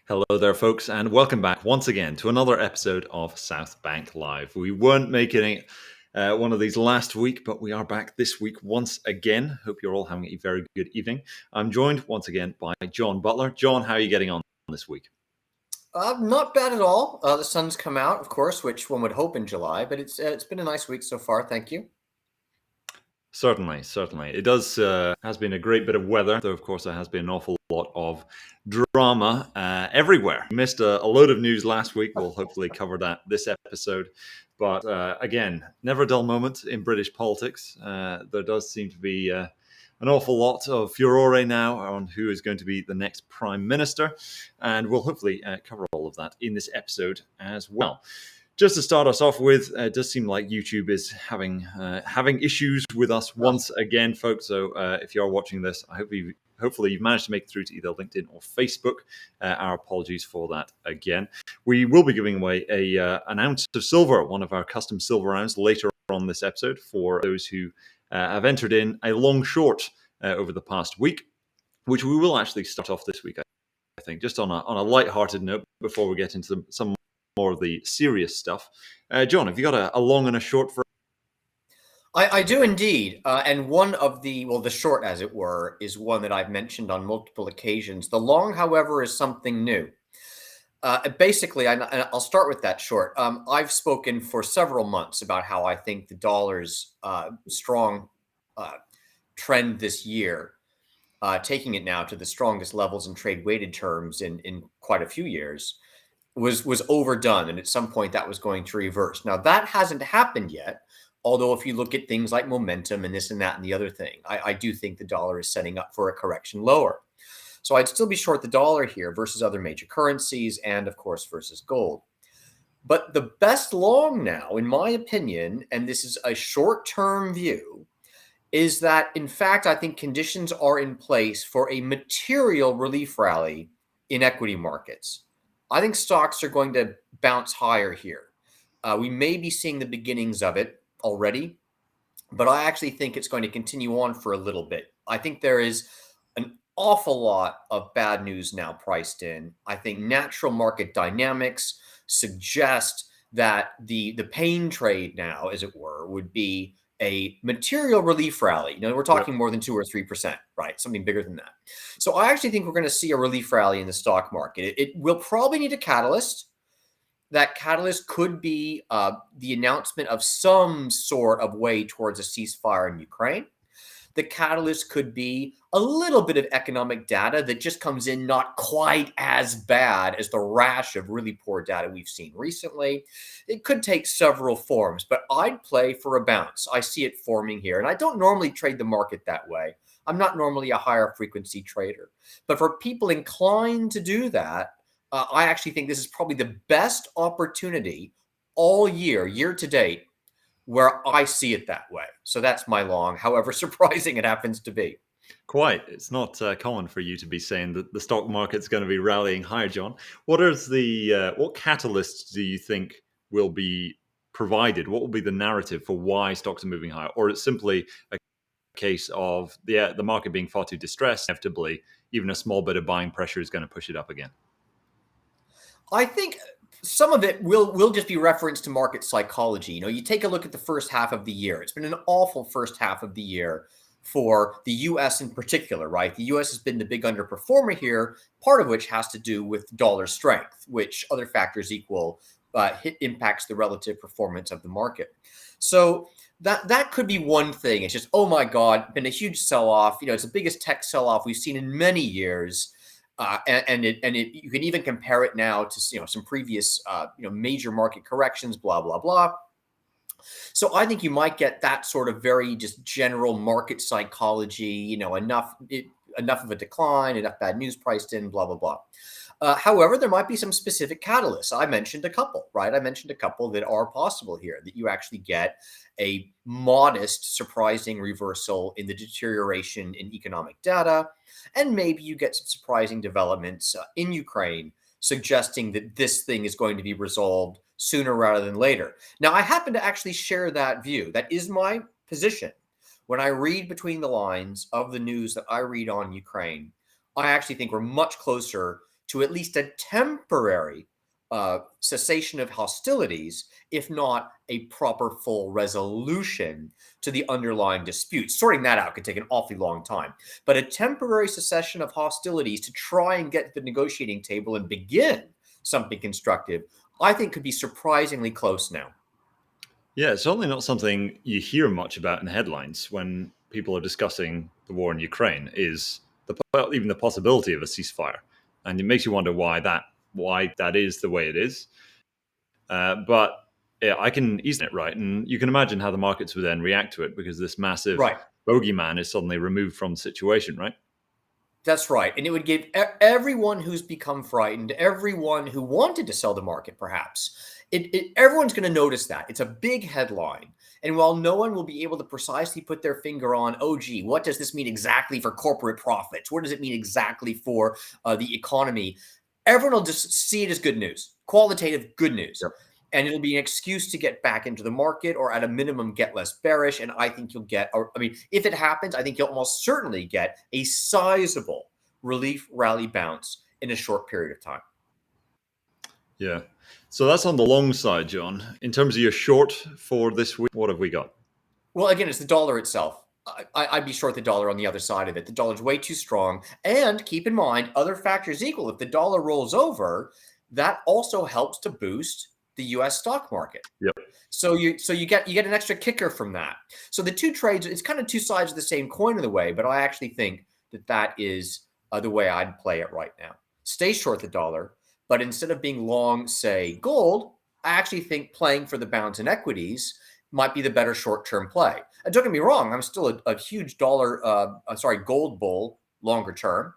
Hello there, folks, and welcome back once again to another episode of Southbank Live. We weren't making it one of these last week, but we are back this week once again. Hope you're all having a very good evening. I'm joined once again by John Butler. John, how are you getting on this week? Not bad at all. The sun's come out, of course, which one would hope in July, but it's been a nice week so far. Thank you. Certainly, certainly. It does has been a great bit of weather, though of course there has been an awful lot of drama everywhere. We missed a load of news last week. We'll hopefully cover that this episode. But again, never a dull moment in British politics. There does seem to be an awful lot of furore now on who is going to be the next Prime Minister. And we'll hopefully cover all of that in this episode as well. Just to start us off with, it does seem like YouTube is having issues with us once again, folks. So if you are watching this, hopefully you've managed to make it through to either LinkedIn or Facebook. Our apologies for that again. We will be giving away an ounce of silver, one of our custom silver rounds, later on this episode for those who have entered in a long short over the past week, which we will actually start off this week, I think, just on a light-hearted note before we get into some more of the serious stuff. John, have you got a long and a short for? I do indeed. And one of the short, as it were, is one that I've mentioned on multiple occasions. The long, however, is something new. Basically, I'll start with that short. I've spoken for several months about how I think the dollar's strong trend this year, taking it now to the strongest levels in trade-weighted terms in quite a few years, was overdone, and at some point that was going to reverse. Now that hasn't happened yet, although if you look at things like momentum and this and that and the other thing, I do think the dollar is setting up for a correction lower. So I'd still be short the dollar here versus other major currencies and of course versus gold. But the best long now, in my opinion, and this is a short-term view, is that in fact I think conditions are in place for a material relief rally in equity markets. I think stocks are going to bounce higher here. We may be seeing the beginnings of it already, but I actually think it's going to continue on for a little bit. I think there is an awful lot of bad news now priced in. I think natural market dynamics suggest that the pain trade now, as it were, would be a material relief rally. We're talking more than 2 or 3%, right? Something bigger than that. So I actually think we're going to see a relief rally in the stock market. It will probably need a catalyst. That catalyst could be the announcement of some sort of way towards a ceasefire in Ukraine. The catalyst could be a little bit of economic data that just comes in not quite as bad as the rash of really poor data we've seen recently. It could take several forms, but I'd play for a bounce. I see it forming here, and I don't normally trade the market that way. I'm not normally a higher frequency trader. But for people inclined to do that, I actually think this is probably the best opportunity all year to date, where I see it that way. So that's my long, however surprising it happens to be. Quite. It's not common for you to be saying that the stock market's going to be rallying higher, John. What catalysts do you think will be provided? What will be the narrative for why stocks are moving higher? Or it's simply a case of the market being far too distressed, inevitably, even a small bit of buying pressure is going to push it up again? I think some of it will just be reference to market psychology. You take a look at the first half of the year. It's been an awful first half of the year for the U.S. in particular, right? The U.S. has been the big underperformer here, part of which has to do with dollar strength, which other factors equal impacts the relative performance of the market. So that could be one thing. It's just, oh my God, been a huge sell-off. It's the biggest tech sell-off we've seen in many years. You can even compare it now to some previous major market corrections, blah blah blah. So I think you might get that sort of very just general market psychology. Enough of a decline, enough bad news priced in, blah blah blah. However, there might be some specific catalysts. I mentioned a couple, right? I mentioned a couple that are possible here, that you actually get a modest, surprising reversal in the deterioration in economic data, and maybe you get some surprising developments in Ukraine suggesting that this thing is going to be resolved sooner rather than later. Now, I happen to actually share that view. That is my position. When I read between the lines of the news that I read on Ukraine, I actually think we're much closer to at least a temporary cessation of hostilities, if not a proper full resolution to the underlying dispute. Sorting that out could take an awfully long time. But a temporary cessation of hostilities to try and get to the negotiating table and begin something constructive, I think could be surprisingly close now. Yeah, it's certainly not something you hear much about in headlines when people are discussing the war in Ukraine. Is even the possibility of a ceasefire, and it makes you wonder why that is the way it is. But yeah, I can easily it right, and you can imagine how the markets would then react to it because this massive Right. bogeyman is suddenly removed from the situation, right? That's right. And it would give everyone who's become frightened, everyone who wanted to sell the market, perhaps, everyone's going to notice that. It's a big headline. And while no one will be able to precisely put their finger on, oh, gee, what does this mean exactly for corporate profits? What does it mean exactly for the economy? Everyone will just see it as good news, qualitative good news. Yep. And it'll be an excuse to get back into the market or at a minimum get less bearish. And I think you'll get, or I mean, if it happens, I think you'll almost certainly get a sizable relief rally bounce in a short period of time. Yeah. So that's on the long side, John. In terms of your short for this week, what have we got? Well, again, it's the dollar itself. I'd be short the dollar on the other side of it. The dollar's way too strong. And keep in mind, other factors equal, if the dollar rolls over, that also helps to boost the US stock market. Yep. So you get an extra kicker from that. So the two trades, it's kind of two sides of the same coin in a way, but I actually think that is the way I'd play it right now. Stay short the dollar, but instead of being long, say gold, I actually think playing for the bounce in equities might be the better short-term play. And don't get me wrong, I'm still a huge gold bull longer term.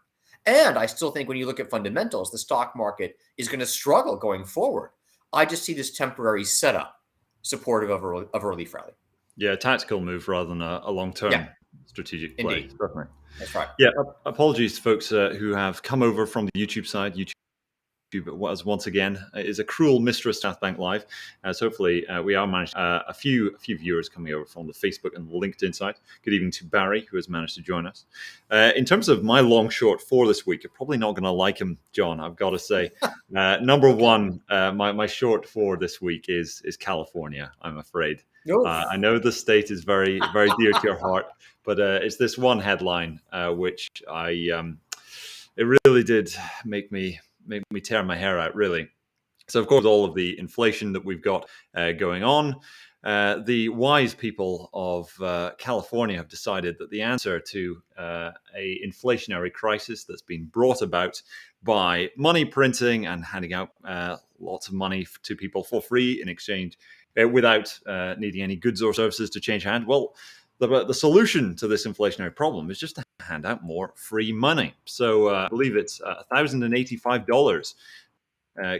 And I still think when you look at fundamentals, the stock market is going to struggle going forward. I just see this temporary setup supportive of a relief rally. Yeah, tactical move rather than a long-term Yeah, strategic play. indeed. Certainly. That's right. Yeah, apologies to folks who have come over from the YouTube side. YouTube was once again is a cruel mistress, Southbank Live. So hopefully we are managed a few viewers coming over from the Facebook and the LinkedIn side. Good evening to Barry, who has managed to join us. In terms of my long short for this week, you're probably not going to like him, John. I've got to say, number one, my short for this week is California. I'm afraid. I know the state is very dear to your heart, but it's this one headline which it really did make me tear my hair out, really. So, of course, all of the inflation that we've got going on, the wise people of California have decided that the answer to a inflationary crisis that's been brought about by money printing and handing out lots of money to people for free in exchange without needing any goods or services to change hand. Well, the solution to this inflationary problem is just to hand out more free money. So I believe it's $1,085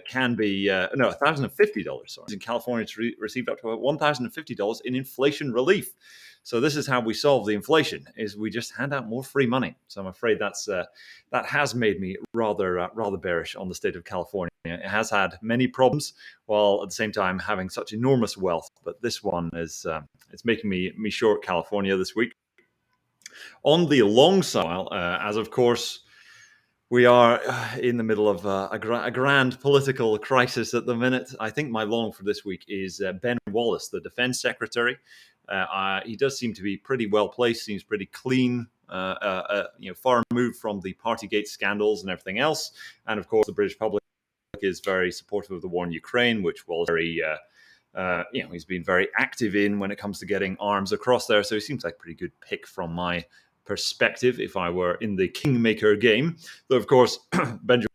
can be no $1,050. Sorry, in California to receive up to $1,050 in inflation relief. So this is how we solve the inflation: is we just hand out more free money. So I'm afraid that has made me rather bearish on the state of California. It has had many problems, while at the same time having such enormous wealth. But this one is it's making me short California this week. On the long side, as of course we are in the middle of a grand political crisis at the minute. I think my long for this week is Ben Wallace, the Defense Secretary. He does seem to be pretty well placed, seems pretty clean, far removed from the Partygate scandals and everything else. And of course, the British public is very supportive of the war in Ukraine, which was he's been very active in when it comes to getting arms across there. So he seems like a pretty good pick from my perspective if I were in the kingmaker game. Though, of course, Ben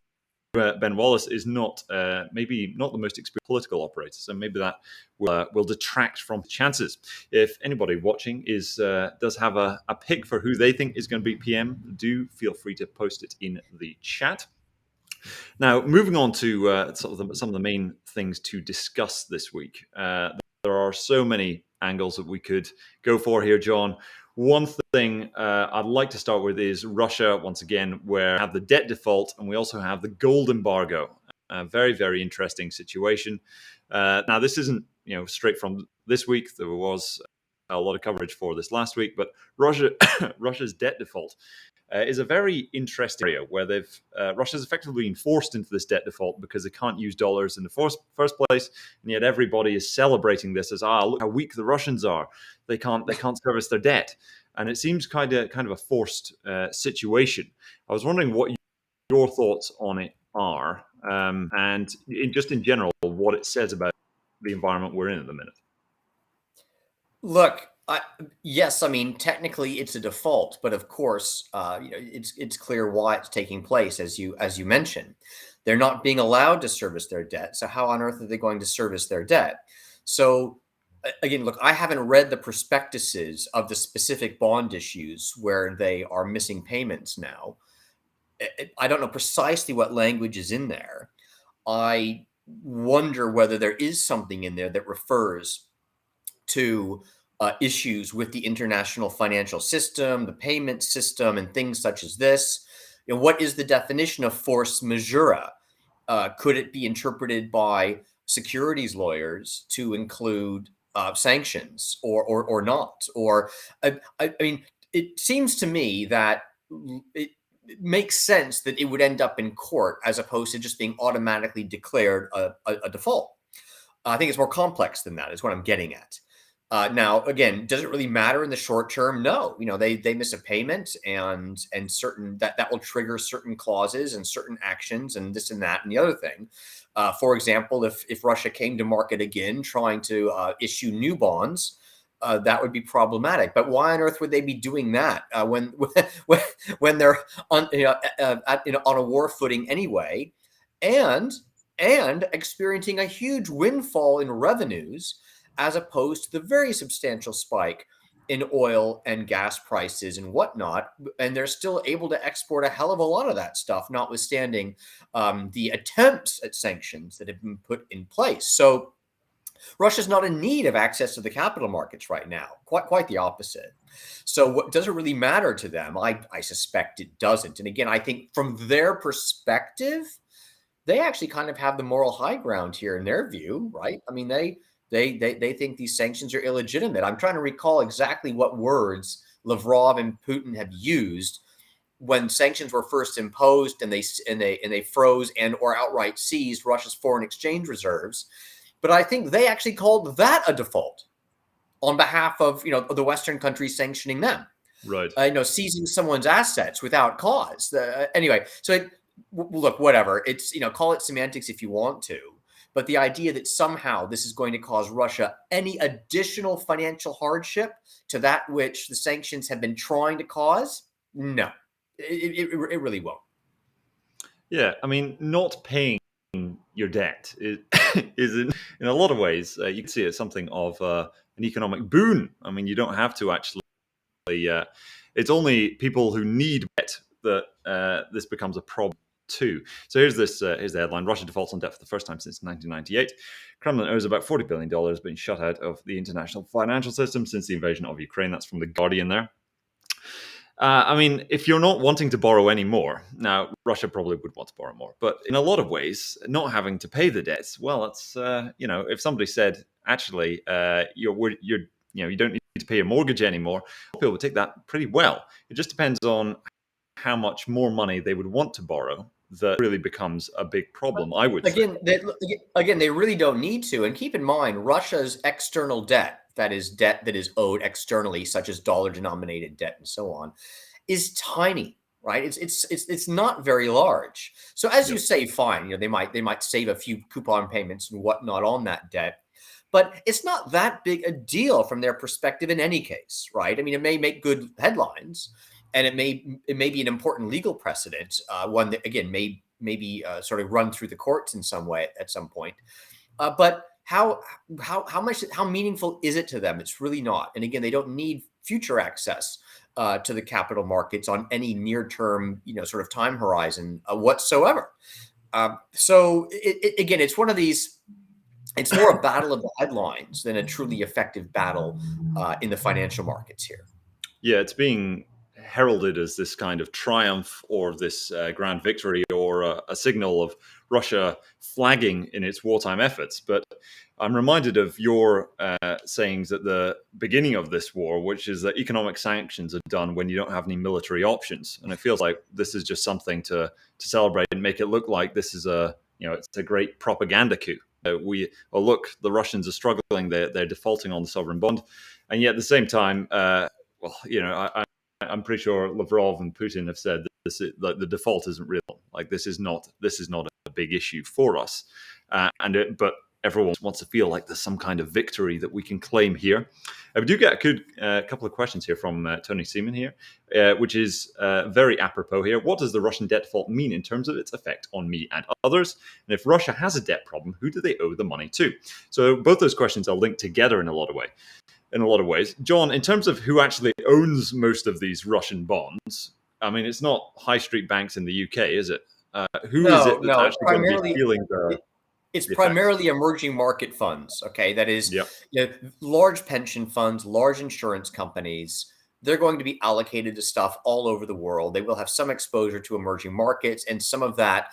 Wallace is maybe not the most experienced political operator, so maybe that will detract from chances. If anybody watching does have a pick for who they think is going to be PM, do feel free to post it in the chat. Now, moving on to some of the main things to discuss this week. There are so many angles that we could go for here, John. One thing I'd like to start with is Russia, once again, where we have the debt default and we also have the gold embargo. Very, very interesting situation. Now, this isn't straight from this week. There was a lot of coverage for this last week, but Russia's debt default is a very interesting area where Russia's effectively been forced into this debt default because they can't use dollars in the first place, and yet everybody is celebrating this as look how weak the Russians are. They can't service their debt, and it seems kind of a forced situation. I was wondering what your thoughts on it are, and just in general, what it says about the environment we're in at the minute. Look, yes, I mean technically it's a default, but of course, it's clear why it's taking place, as you mentioned. They're not being allowed to service their debt, so how on earth are they going to service their debt? So again, look, I haven't read the prospectuses of the specific bond issues where they are missing payments now. I don't know precisely what language is in there. I wonder whether there is something in there that refers to issues with the international financial system, the payment system, and things such as this. What is the definition of force majeure? Could it be interpreted by securities lawyers to include sanctions or not? Or I mean, it seems to me that it makes sense that it would end up in court as opposed to just being automatically declared a default. I think it's more complex than that, is what I'm getting at. Now, again, does it really matter in the short term? No. They miss a payment, and certain that will trigger certain clauses and certain actions and this and that and the other thing. For example, if Russia came to market again trying to issue new bonds, that would be problematic. But why on earth would they be doing that when when they're on on a war footing anyway, and experiencing a huge windfall in revenues, as opposed to the very substantial spike in oil and gas prices and whatnot. And they're still able to export a hell of a lot of that stuff, notwithstanding the attempts at sanctions that have been put in place. So Russia's not in need of access to the capital markets right now. Quite the opposite. So what does it really matter to them? I suspect it doesn't. And again, I think from their perspective, they actually kind of have the moral high ground here in their view, right? I mean, they think these sanctions are illegitimate. I'm trying to recall exactly what words Lavrov and Putin have used when sanctions were first imposed, and they froze and or outright seized Russia's foreign exchange reserves. But I think they actually called that a default on behalf of the Western countries sanctioning them. Right. Seizing someone's assets without cause. Anyway, so look, whatever. It's call it semantics if you want to. But the idea that somehow this is going to cause Russia any additional financial hardship to that which the sanctions have been trying to cause, no, it really won't. Yeah, I mean, not paying your debt is in a lot of ways, you can see it as something of an economic boon. I mean, you don't have to actually. It's only people who need debt that this becomes a problem too. So here's the headline: Russia defaults on debt for the first time since 1998. Kremlin owes about $40 billion, being shut out of the international financial system since the invasion of Ukraine. That's from The Guardian there. I mean, if you're not wanting to borrow anymore, now Russia probably would want to borrow more, but in a lot of ways, not having to pay the debts, well, it's if somebody said, actually, you don't need to pay your mortgage anymore, people would take that pretty well. It just depends on how much more money they would want to borrow that really becomes a big problem, I would say. Again, they really don't need to. And keep in mind, Russia's external debt, that is debt that is owed externally, such as dollar-denominated debt and so on, is tiny, right? It's not very large. So as you say, fine, they might save a few coupon payments and whatnot on that debt, but it's not that big a deal from their perspective in any case, right? I mean, it may make good headlines, and it may be an important legal precedent, one that again may be sort of run through the courts in some way at some point. But how meaningful is it to them? It's really not. And again, they don't need future access to the capital markets on any near term sort of time horizon whatsoever. So again, it's one of these. It's more a battle of the headlines than a truly effective battle in the financial markets here. Yeah, it's being heralded as this kind of triumph or this grand victory or or a signal of Russia flagging in its wartime efforts. But I'm reminded of your sayings at the beginning of this war, which is that economic sanctions are done when you don't have any military options. And it feels like this is just something to celebrate and make it look like this is it's a great propaganda coup. Look, the Russians are struggling; they're defaulting on the sovereign bond, and yet at the same time, I'm pretty sure Lavrov and Putin have said that the default isn't real. Like this is not a big issue for us, but everyone wants to feel like there's some kind of victory that we can claim here. We do get a good couple of questions here from Tony Seaman here, which is very apropos here. What does the Russian debt default mean in terms of its effect on me and others? And if Russia has a debt problem, who do they owe the money to? So both those questions are linked together in a lot of ways. John, in terms of who actually owns most of these Russian bonds, I mean, it's not high street banks in the UK, is it? Who is it that's No. actually going to be feeling It's the effects? primarily emerging market funds. Okay, that is, Yep. large pension funds, large insurance companies. They're going to be allocated to stuff all over the world. They will have some exposure to emerging markets, and some of that,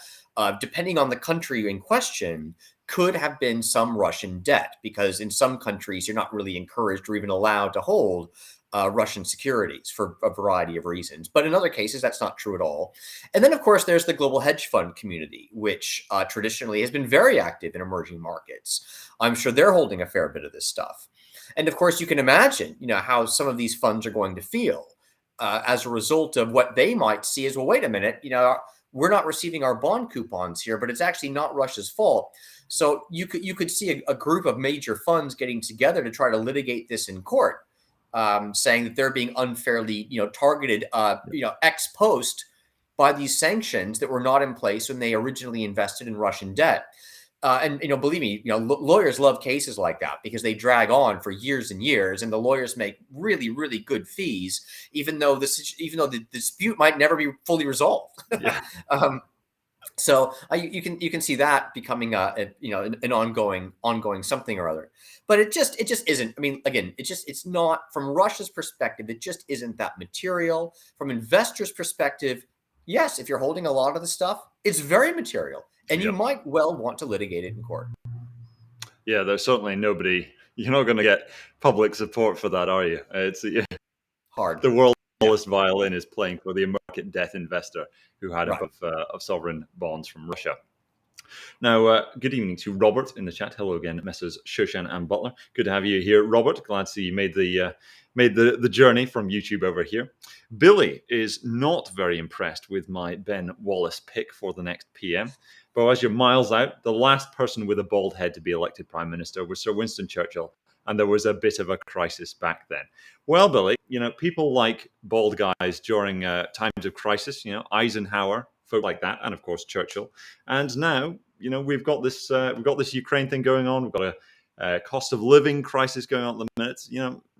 depending on the country in question, could have been some Russian debt, because in some countries you're not really encouraged or even allowed to hold Russian securities for a variety of reasons. But in other cases, that's not true at all. And then, of course, there's the global hedge fund community, which traditionally has been very active in emerging markets. I'm sure they're holding a fair bit of this stuff. And of course, you can imagine, how some of these funds are going to feel as a result of what they might see as, well, wait a minute, we're not receiving our bond coupons here, but it's actually not Russia's fault. So you could see a group of major funds getting together to try to litigate this in court, saying that they're being unfairly, targeted, ex post by these sanctions that were not in place when they originally invested in Russian debt. And believe me, lawyers love cases like that because they drag on for years and years, and the lawyers make really, really good fees, even though the dispute might never be fully resolved. Yeah. So you can see that becoming an ongoing something or other. But it just isn't. I mean, again, it's not, from Russia's perspective, it just isn't that material. From investors' perspective, yes, if you're holding a lot of the stuff, it's very material, and you might well want to litigate it in court. Yeah, there's certainly nobody. You're not going to get public support for that, are you? It's Hard. the world's smallest violin is playing for the market debt investor who had Right. of sovereign bonds from Russia. Now, good evening to Robert in the chat. Hello again, Messrs. Shoshan and Butler. Good to have you here, Robert. Glad to see you made the journey from YouTube over here. Billy is not very impressed with my Ben Wallace pick for the next PM. But as you're miles out, the last person with a bald head to be elected Prime Minister was Sir Winston Churchill, and there was a bit of a crisis back then. Well, Billy, people like bald guys during times of crisis, Eisenhower, folk like that, and of course Churchill. And now, we've got this Ukraine thing going on. We've got a cost of living crisis going on at the minute.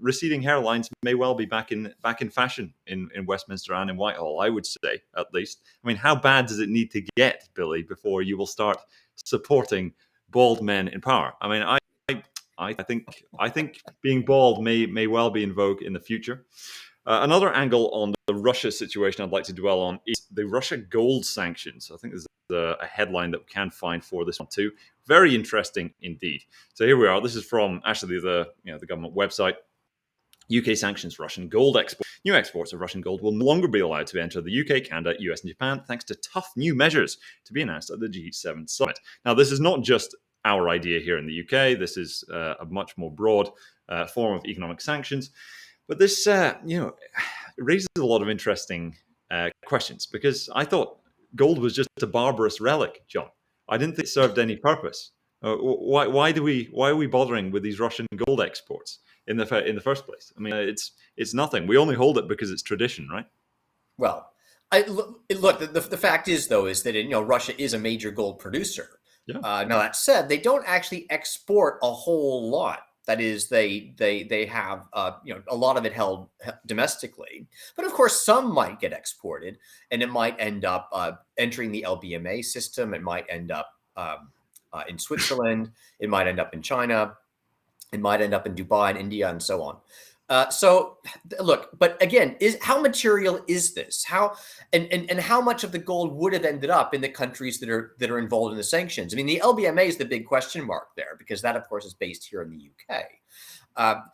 Receding hairlines may well be back in fashion in Westminster and in Whitehall, I would say, at least. I mean, how bad does it need to get, Billy, before you will start supporting bald men in power? I mean, I think being bald may well be in vogue in the future. Another angle on the Russia situation I'd like to dwell on is the Russia gold sanctions. I think there's a headline that we can find for this one too. Very interesting indeed. So here we are. This is from actually the government website. UK sanctions Russian gold export. New exports of Russian gold will no longer be allowed to enter the UK, Canada, US, and Japan, thanks to tough new measures to be announced at the G7 summit. Now, this is not just our idea here in the UK. This is a much more broad form of economic sanctions. But this, raises a lot of interesting questions, because I thought gold was just a barbarous relic, John. I didn't think it served any purpose. Why are we bothering with these Russian gold exports in the first place? I mean, it's nothing. We only hold it because it's tradition, right? Well, the fact is, though, is that Russia is a major gold producer. Yeah. Now, that said, they don't actually export a whole lot. That is, they have a lot of it held domestically, but of course some might get exported, and it might end up entering the LBMA system. It might end up in Switzerland. It might end up in China. It might end up in Dubai and India and so on. So look, but again, is how material is this? How and how much of the gold would have ended up in the countries that are involved in the sanctions? I mean, the LBMA is the big question mark there because that, of course, is based here in the UK.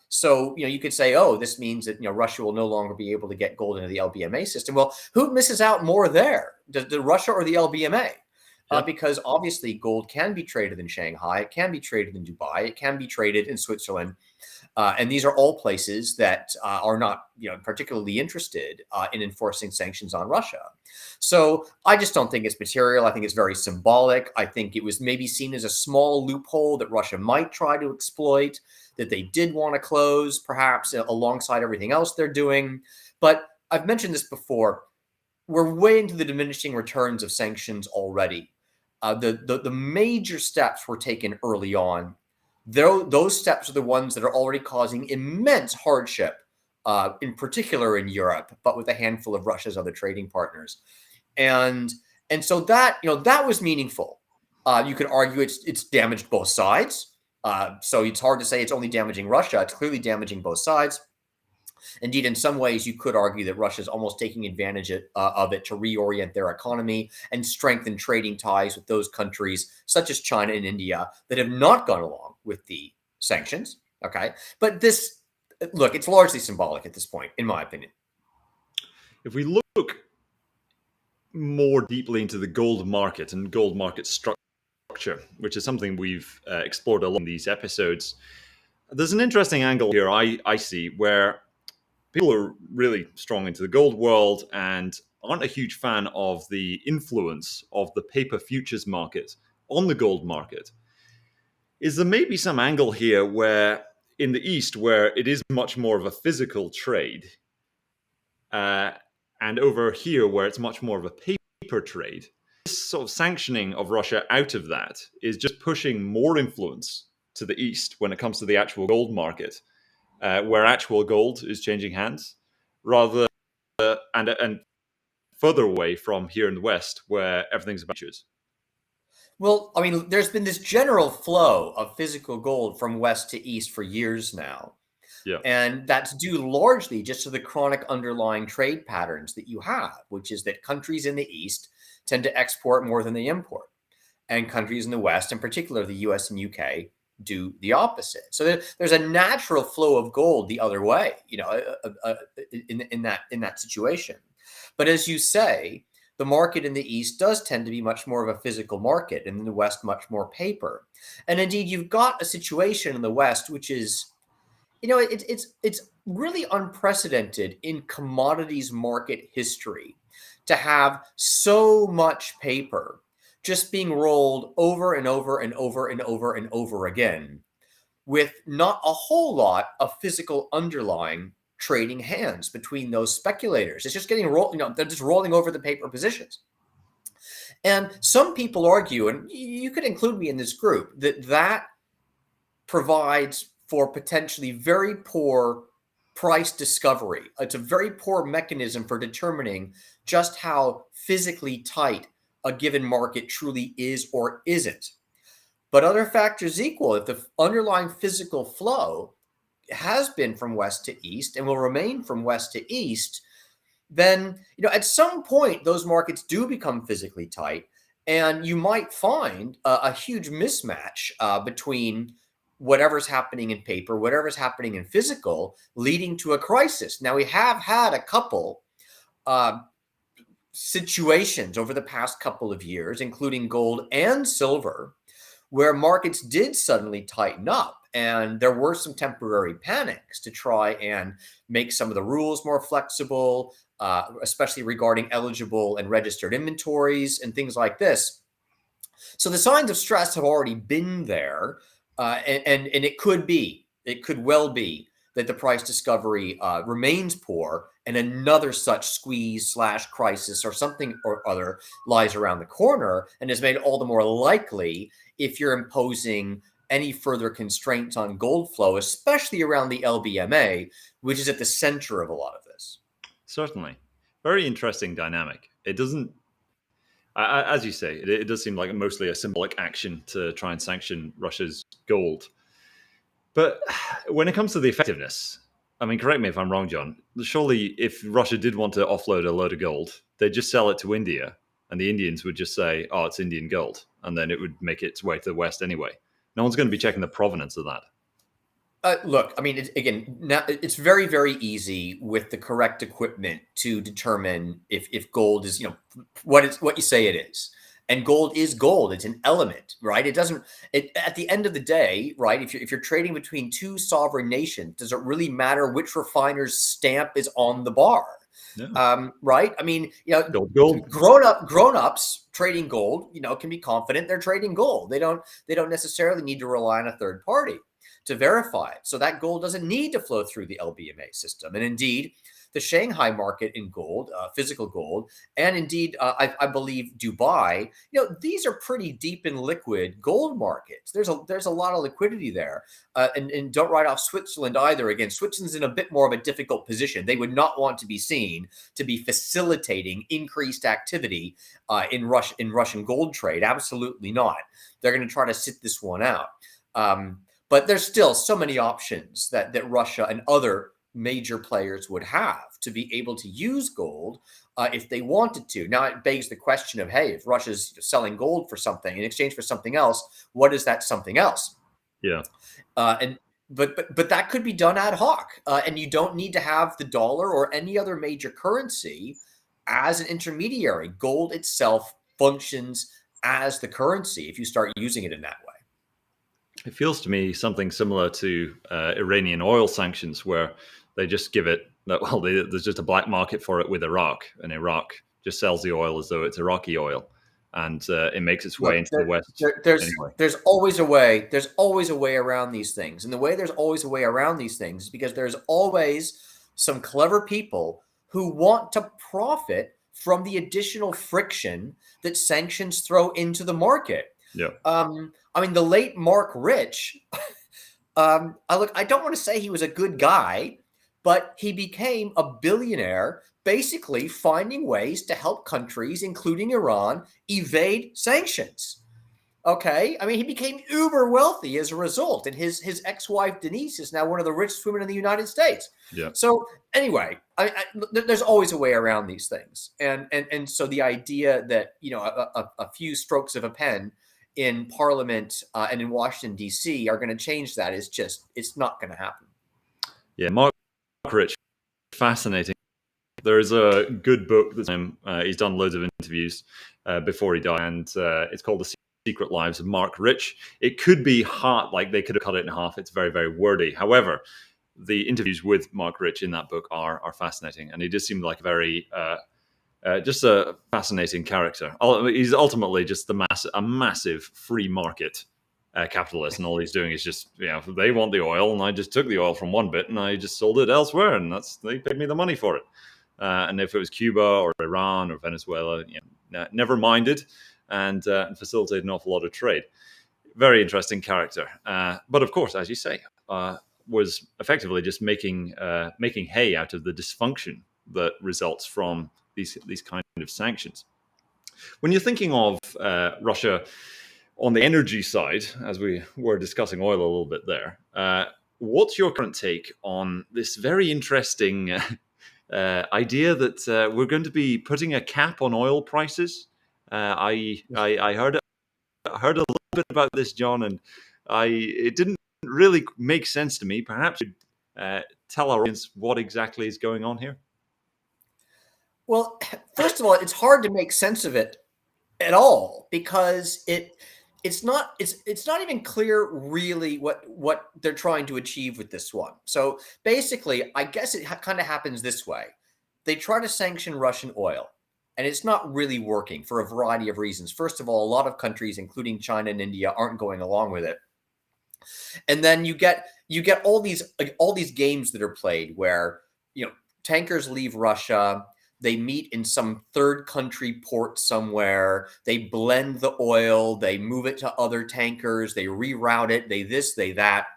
So you could say, oh, this means that Russia will no longer be able to get gold into the LBMA system. Well, who misses out more there? Does Russia or the LBMA? Yeah. Because obviously gold can be traded in Shanghai, it can be traded in Dubai, it can be traded in Switzerland. And these are all places that are not, particularly interested in enforcing sanctions on Russia. So I just don't think it's material. I think it's very symbolic. I think it was maybe seen as a small loophole that Russia might try to exploit, that they did want to close, perhaps alongside everything else they're doing. But I've mentioned this before. We're way into the diminishing returns of sanctions already. The major steps were taken early on. Those steps are the ones that are already causing immense hardship, in particular in Europe, but with a handful of Russia's other trading partners. And so that was meaningful. You could argue it's damaged both sides. So it's hard to say it's only damaging Russia. It's clearly damaging both sides. Indeed, in some ways, you could argue that Russia is almost taking advantage of it to reorient their economy and strengthen trading ties with those countries, such as China and India, that have not gone along with the sanctions. Okay. But look, it's largely symbolic at this point, in my opinion. If we look more deeply into the gold market and gold market structure, which is something we've explored a lot in these episodes, there's an interesting angle here I see where people are really strong into the gold world and aren't a huge fan of the influence of the paper futures market on the gold market. Is there maybe some angle here where in the East, where it is much more of a physical trade, uh, and over here, where it's much more of a paper trade, this sort of sanctioning of Russia out of that is just pushing more influence to the East when it comes to the actual gold market, where actual gold is changing hands, rather and further away from here in the West, where everything's about futures. Well, I mean, there's been this general flow of physical gold from west to east for years now. Yeah, And that's due largely just to the chronic underlying trade patterns that you have, which is that countries in the East tend to export more than they import. And countries in the West, in particular the US and UK, do the opposite. So there's a natural flow of gold the other way, in that situation. But as you say, the market in the East does tend to be much more of a physical market, and in the West, much more paper. And indeed, you've got a situation in the West which is it's really unprecedented in commodities market history to have so much paper just being rolled over and over and over and over and over again with not a whole lot of physical underlying trading hands between those speculators. It's just getting rolled, they're just rolling over the paper positions. And some people argue, and you could include me in this group, that provides for potentially very poor price discovery. It's a very poor mechanism for determining just how physically tight a given market truly is or isn't. But other factors equal, if the underlying physical flow has been from west to east and will remain from west to east, then at some point those markets do become physically tight, and you might find a huge mismatch between whatever's happening in paper, whatever's happening in physical, leading to a crisis. Now, we have had a couple situations over the past couple of years, including gold and silver, where markets did suddenly tighten up. And there were some temporary panics to try and make some of the rules more flexible, especially regarding eligible and registered inventories and things like this. So the signs of stress have already been there, and it could well be that the price discovery remains poor, and another such squeeze/crisis or something or other lies around the corner, and is made all the more likely if you're imposing any further constraints on gold flow, especially around the LBMA, which is at the center of a lot of this. certainly. Very interesting dynamic. It doesn't, as you say, it does seem like mostly a symbolic action to try and sanction Russia's gold. But when it comes to the effectiveness, I mean, correct me if I'm wrong, John. Surely, if Russia did want to offload a load of gold, they'd just sell it to India, and the Indians would just say, "Oh, it's Indian gold," and then it would make its way to the West anyway. No one's going to be checking the provenance of that. Look, I mean, again, now it's very, very easy with the correct equipment to determine if gold is, what you say it is. And gold is gold. It's an element, right? It doesn't. At the end of the day, right? If you're trading between two sovereign nations, does it really matter which refiner's stamp is on the bar? Yeah, Right? I mean, gold. grown-ups trading gold, can be confident they're trading gold. They don't necessarily need to rely on a third party to verify it. So that gold doesn't need to flow through the LBMA system. And indeed, the Shanghai market in gold, physical gold, and indeed, I believe Dubai, these are pretty deep in liquid gold markets. There's a lot of liquidity there. And don't write off Switzerland either. Again, Switzerland's in a bit more of a difficult position. They would not want to be seen to be facilitating increased activity in Russian gold trade. Absolutely not. They're going to try to sit this one out. But there's still so many options that Russia and other major players would have to be able to use gold if they wanted to. Now, it begs the question of, hey, if Russia's selling gold for something in exchange for something else, what is that something else? Yeah. And but that could be done ad hoc, and you don't need to have the dollar or any other major currency as an intermediary. Gold itself functions as the currency if you start using it in that way. It feels to me something similar to Iranian oil sanctions, where they just give it that. Well, there's just a black market for it with Iraq, and Iraq just sells the oil as though it's Iraqi oil, and it makes its way Look, into the West anyway. there's always a way. There's always a way around these things, and the way there's always a way around these things is because there's always some clever people who want to profit from the additional friction that sanctions throw into the market. Yeah. I mean, the late Mark Rich. I don't want to say he was a good guy, but he became a billionaire basically finding ways to help countries, including Iran, evade sanctions. Okay. I mean, he became uber wealthy as a result, and his ex-wife Denise is now one of the richest women in the United States. Yeah. So anyway, there's always a way around these things, and so the idea that a few strokes of a pen in Parliament and in Washington D.C. are going to change that is it's not going to happen. Yeah. Mark Rich, fascinating. There is a good book that's he's done loads of interviews before he died, and it's called The Secret Lives of Mark Rich. It could be hard, like they could have cut it in half. It's very, very wordy. However, the interviews with Mark Rich in that book are fascinating, and he just seemed like a very just a fascinating character. He's ultimately just a massive free market capitalist, and all he's doing is just, they want the oil, and I just took the oil from one bit and I just sold it elsewhere, and they paid me the money for it. And if it was Cuba or Iran or Venezuela, never minded, and facilitated an awful lot of trade. Very interesting character, but of course, as you say, was effectively just making hay out of the dysfunction that results from these kind of sanctions. When you're thinking of Russia on the energy side, as we were discussing oil a little bit there, what's your current take on this very interesting idea that we're going to be putting a cap on oil prices? I heard a little bit about this, John, and it didn't really make sense to me. Perhaps you'd tell our audience what exactly is going on here. Well, first of all, it's hard to make sense of it at all because it's not even clear really what they're trying to achieve with this one. So basically, I guess it kind of happens this way. They try to sanction Russian oil, and it's not really working for a variety of reasons. First of all, a lot of countries, including China and India, aren't going along with it. And then you get all these games that are played where tankers leave Russia. They meet in some third country port somewhere. They blend the oil. They move it to other tankers. They reroute it. They this, they that.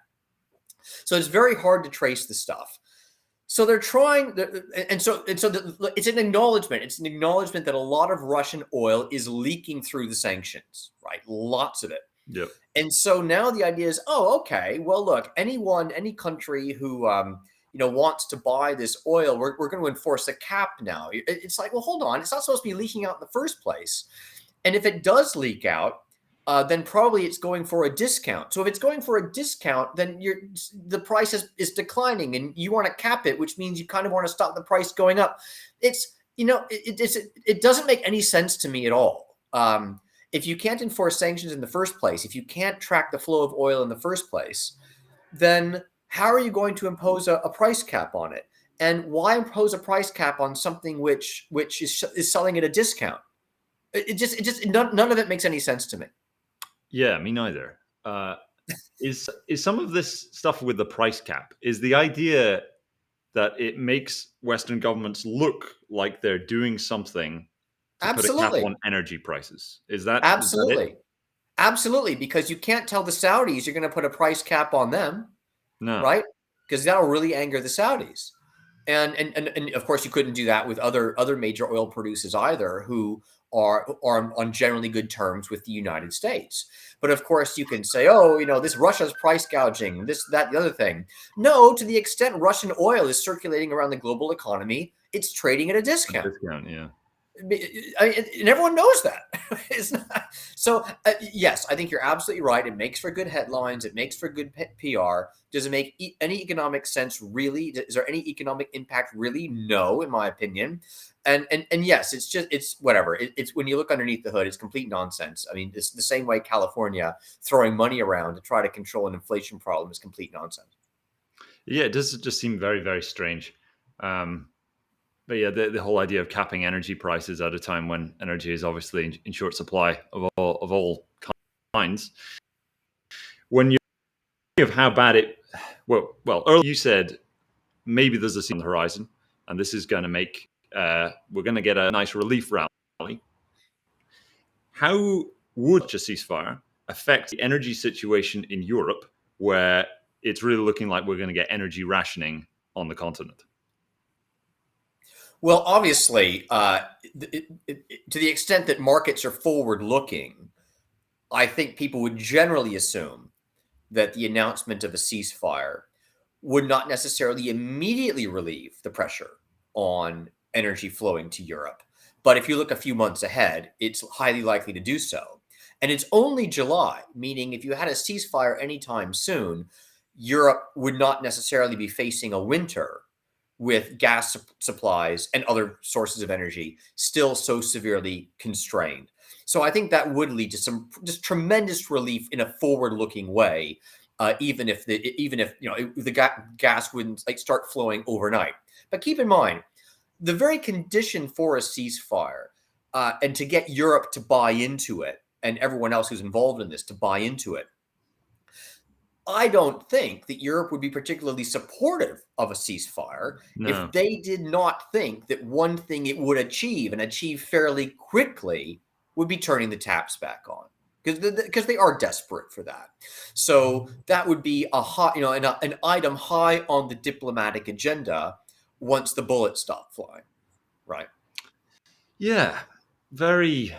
So it's very hard to trace the stuff. So they're trying, it's an acknowledgement. It's an acknowledgement that a lot of Russian oil is leaking through the sanctions, right? Lots of it. Yep. And so now the idea is, oh, okay, well, look, any country who wants to buy this oil. We're going to enforce a cap now. It's like, well, hold on. It's not supposed to be leaking out in the first place. And if it does leak out, then probably it's going for a discount. So if it's going for a discount, then the price is declining, and you want to cap it, which means you kind of want to stop the price going up. It doesn't make any sense to me at all. If you can't enforce sanctions in the first place, if you can't track the flow of oil in the first place, then how are you going to impose a price cap on it? And why impose a price cap on something which is selling at a discount? None of it makes any sense to me. Yeah, me neither. Is some of this stuff with the price cap, is the idea that it makes Western governments look like they're doing something to put a cap Absolutely. on energy prices? Is that it? Absolutely. Absolutely. Because you can't tell the Saudis you're going to put a price cap on them, No. right? Because that'll really anger the Saudis. And of course, you couldn't do that with other major oil producers either, who are on generally good terms with the United States. But of course, you can say, oh, this Russia's price gouging, this, that, the other thing. No, to the extent Russian oil is circulating around the global economy, it's trading at a A discount. discount, yeah. And everyone knows that. It's not, so yes, I think you're absolutely right. It makes for good headlines. It makes for good PR. Does it make any economic sense? Really? Is there any economic impact? Really? No, in my opinion. And yes, it's whatever. It's when you look underneath the hood, it's complete nonsense. I mean, it's the same way California throwing money around to try to control an inflation problem is complete nonsense. Yeah, it does just seem very, very strange. But yeah, the whole idea of capping energy prices at a time when energy is obviously in short supply of all kinds. When you think of how bad it, well, earlier you said maybe there's a sea on the horizon, and this is going to make we're going to get a nice relief rally. How would such a ceasefire affect the energy situation in Europe, where it's really looking like we're going to get energy rationing on the continent? Well, obviously, to the extent that markets are forward-looking, I think people would generally assume that the announcement of a ceasefire would not necessarily immediately relieve the pressure on energy flowing to Europe. But if you look a few months ahead, it's highly likely to do so. And it's only July, meaning if you had a ceasefire anytime soon, Europe would not necessarily be facing a winter with gas supplies and other sources of energy still so severely constrained. So I think that would lead to some just tremendous relief in a forward-looking way, even if the gas wouldn't start flowing overnight. But keep in mind, the very condition for a ceasefire, and to get Europe to buy into it, and everyone else who's involved in this to buy into it, I don't think that Europe would be particularly supportive of a ceasefire if No. they did not think that one thing it would achieve, and achieve fairly quickly, would be turning the taps back on, because they are desperate for that. So that would be a high, an item high on the diplomatic agenda once the bullets stop flying, right? Yeah, very,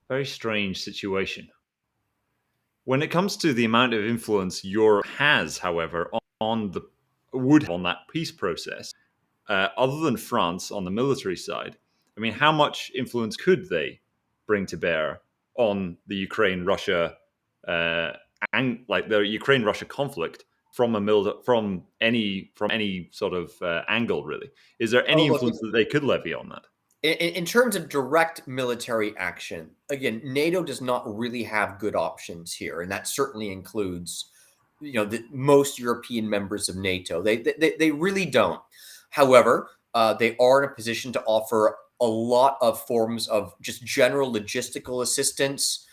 very strange situation. When it comes to the amount of influence Europe has, however, on the would have on that peace process, other than France on the military side, I mean, how much influence could they bring to bear on the Ukraine-Russia uh, and like the Ukraine-Russia conflict from any sort of angle? Really, is there Oh, any look, influence that they could levy on that? in terms of direct military action, again, NATO does not really have good options here, and that certainly includes, most European members of NATO. They really don't. However, they are in a position to offer a lot of forms of just general logistical assistance.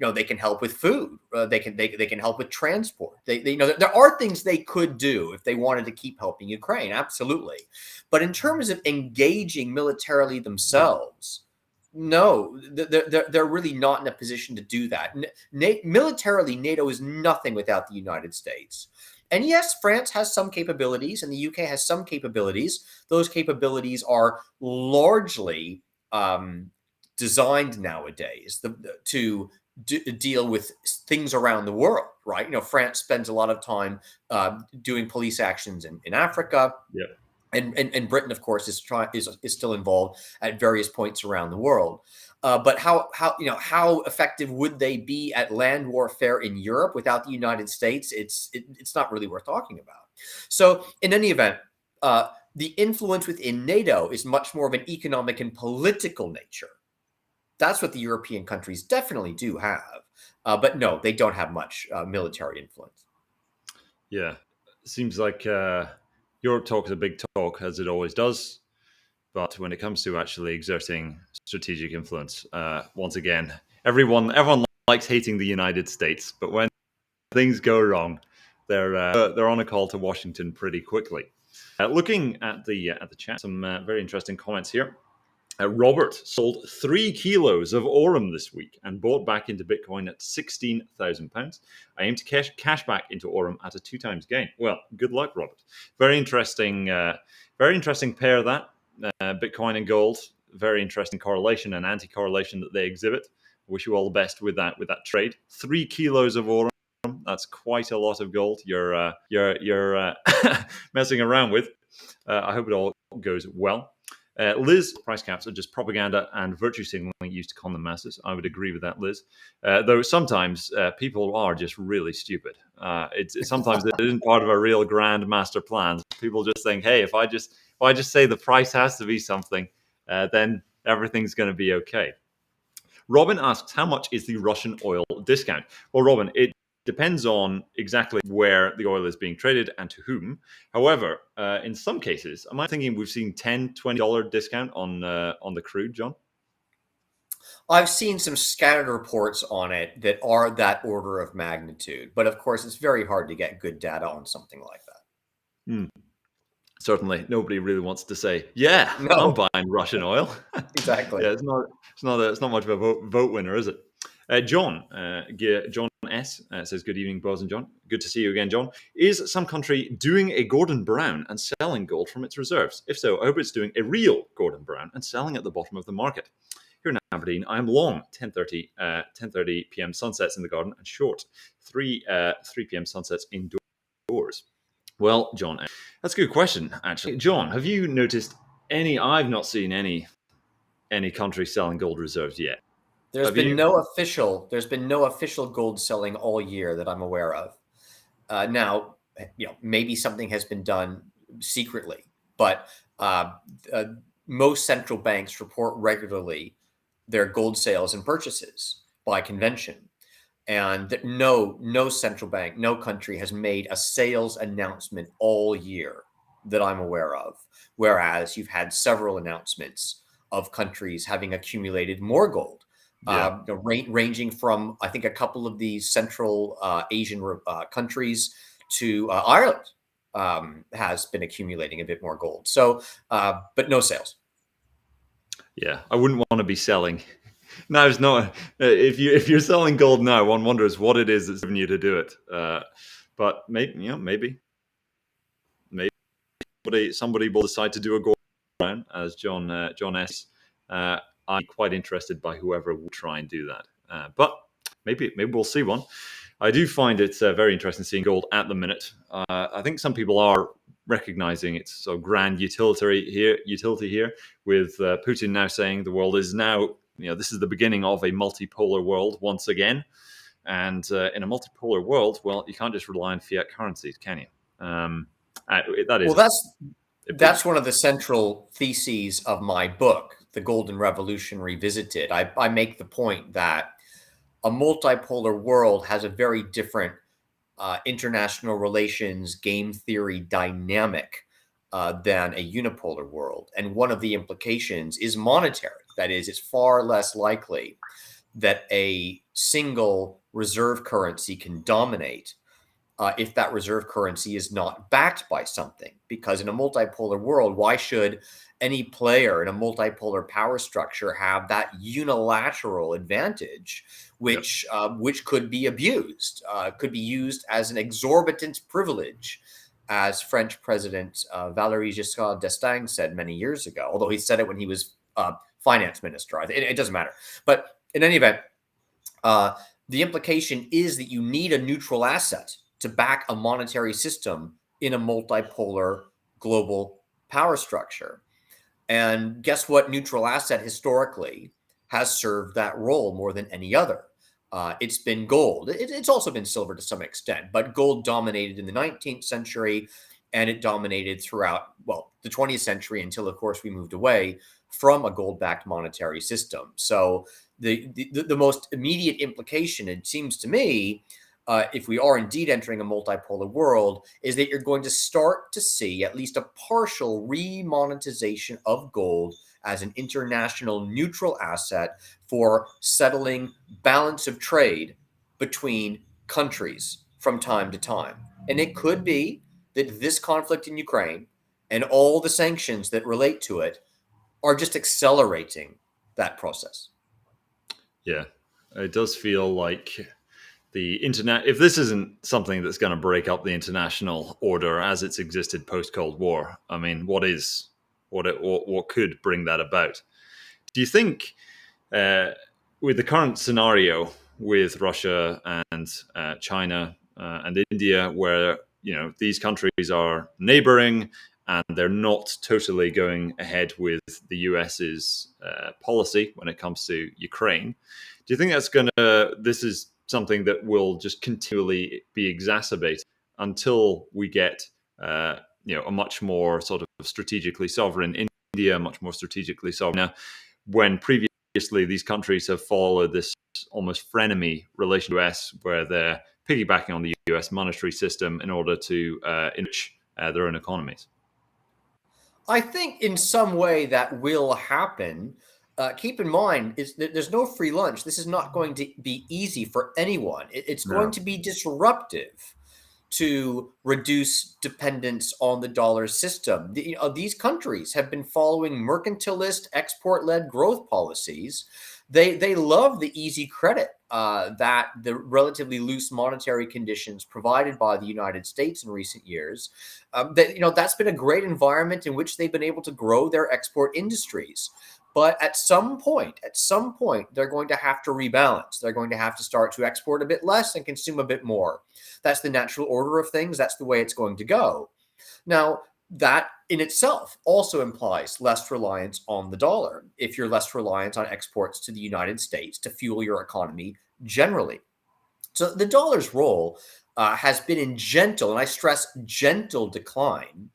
They can help with food. They can help with transport. There are things they could do if they wanted to keep helping Ukraine. Absolutely, but in terms of engaging militarily themselves, no, they're really not in a position to do that. Militarily, NATO is nothing without the United States. And yes, France has some capabilities, and the UK has some capabilities. Those capabilities are largely designed nowadays to deal with things around the world, right? France spends a lot of time doing police actions in Africa. Yep. And Britain, of course, is still involved at various points around the world. But how effective would they be at land warfare in Europe without the United States? It's not really worth talking about. So in any event, the influence within NATO is much more of an economic and political nature. That's what the European countries definitely do have. But no, they don't have much military influence. Yeah. Seems like Europe talk is a big talk, as it always does. But when it comes to actually exerting strategic influence, once again, everyone likes hating the United States, but when things go wrong, they're on a call to Washington pretty quickly. Looking at the chat, some very interesting comments here. Robert sold 3 kilos of Aurum this week and bought back into Bitcoin at £16,000. I aim to cash back into Aurum at a 2 times gain. Well, good luck, Robert. Very interesting pair that Bitcoin and gold. Very interesting correlation and anti-correlation that they exhibit. Wish you all the best with that trade. 3 kilos of Aurum. That's quite a lot of gold. You're messing around with. I hope it all goes well. Liz, price caps are just propaganda and virtue signaling used to con the masses. I would agree with that, Liz. Though sometimes people are just really stupid. Sometimes it isn't part of a real grand master plan. People just think, hey, if I just say the price has to be something, then everything's going to be okay. Robin asks, how much is the Russian oil discount? Well, Robin, it depends on exactly where the oil is being traded and to whom. However, in some cases, am I thinking we've seen $10, $20 discount on the crude, John? I've seen some scattered reports on it that are that order of magnitude, but of course, it's very hard to get good data on something like that. Certainly, nobody really wants to say, "Yeah, I'm No, buying Russian oil." exactly. Yeah, it's not much of a vote winner, is it? John S says, "Good evening, Boaz and John. Good to see you again, John. Is some country doing a Gordon Brown and selling gold from its reserves? If so, I hope it's doing a real Gordon Brown and selling at the bottom of the market." Here in Aberdeen, I am long 10:30 p.m. sunsets in the garden and short 3 p.m. sunsets indoors. Well, John, that's a good question, actually. John, have you noticed any? I've not seen any country selling gold reserves yet. There's Have been you? no official gold selling all year that I'm aware of. Now, maybe something has been done secretly, but uh, uh, most central banks report regularly their gold sales and purchases by convention, and that no central bank, no country has made a sales announcement all year that I'm aware of. Whereas you've had several announcements of countries having accumulated more gold, Yeah, ranging from, I think, a couple of these Central Asian countries to Ireland has been accumulating a bit more gold. So, but no sales. yeah. I wouldn't want to be selling. No, it's not. If you're selling gold now, one wonders what it is that's driven you to do it. But maybe somebody will decide to do a gold round, as John S. I'm quite interested by whoever will try and do that. But maybe we'll see one. I do find it very interesting seeing gold at the minute. I think some people are recognizing its sort of grand utility here, with Putin now saying the world is now, this is the beginning of a multipolar world once again. And in a multipolar world, well, you can't just rely on fiat currencies, can you? That Well, is a big. that's one of the central theses of my book, The Golden Revolution Revisited. I make the point that a multipolar world has a very different international relations game theory dynamic than a unipolar world. And one of the implications is monetary. That is, it's far less likely that a single reserve currency can dominate if that reserve currency is not backed by something. Because in a multipolar world, why should any player in a multipolar power structure have that unilateral advantage, Yep. which could be abused, could be used as an exorbitant privilege, as French President Valéry Giscard d'Estaing said many years ago, although he said it when he was finance minister. It doesn't matter. But in any event, Uh, the implication is that you need a neutral asset to back a monetary system in a multipolar global power structure. And guess what? Neutral asset historically has served that role more than any other. It's been gold. It's also been silver to some extent, but gold dominated in the 19th century, and it dominated throughout, well, the 20th century until, of course, we moved away from a gold-backed monetary system. So the most immediate implication, it seems to me, if we are indeed entering a multipolar world, is that you're going to start to see at least a partial remonetization of gold as an international neutral asset for settling balance of trade between countries from time to time. And it could be that this conflict in Ukraine and all the sanctions that relate to it are just accelerating that process. Yeah, it does feel like the internet. If this isn't something that's going to break up the international order as it's existed post Cold War, I mean, what is what could bring that about? Do you think uh, with the current scenario with Russia and China and India, where these countries are neighboring and they're not totally going ahead with the US's policy when it comes to Ukraine, do you think this is something that will just continually be exacerbated until we get uh, a much more sort of strategically sovereign India, much more strategically sovereign? Now, when previously these countries have followed this almost frenemy relation to the US, where they're piggybacking on the US monetary system in order to enrich their own economies. I think in some way that will happen. Keep in mind, is that there's no free lunch. This is not going to be easy for anyone. It's going No, to be disruptive to reduce dependence on the dollar system. These countries have been following mercantilist, export-led growth policies. They love the easy credit that the relatively loose monetary conditions provided by the United States in recent years. That's been a great environment in which they've been able to grow their export industries. But at some point, they're going to have to rebalance. They're going to have to start to export a bit less and consume a bit more. That's the natural order of things. That's the way it's going to go. Now, that in itself also implies less reliance on the dollar if you're less reliant on exports to the United States to fuel your economy generally. So the dollar's role has been in gentle, and I stress gentle decline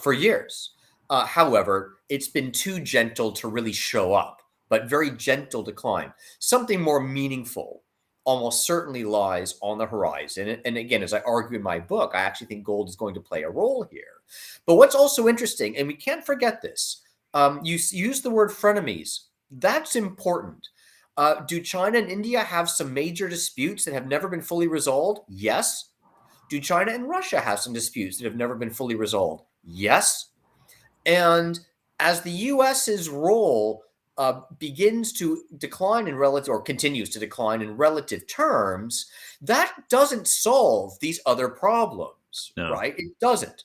for years. However, it's been too gentle to really show up, but very gentle decline. Something more meaningful almost certainly lies on the horizon. And again, as I argue in my book, I actually think gold is going to play a role here. But what's also interesting, and we can't forget this, you use the word frenemies. That's important. Do China and India have some major disputes that have never been fully resolved? Yes. Do China and Russia have some disputes that have never been fully resolved? Yes. And as the US's role begins to decline in relative, or continues to decline in relative terms, that doesn't solve these other problems, no, right? It doesn't.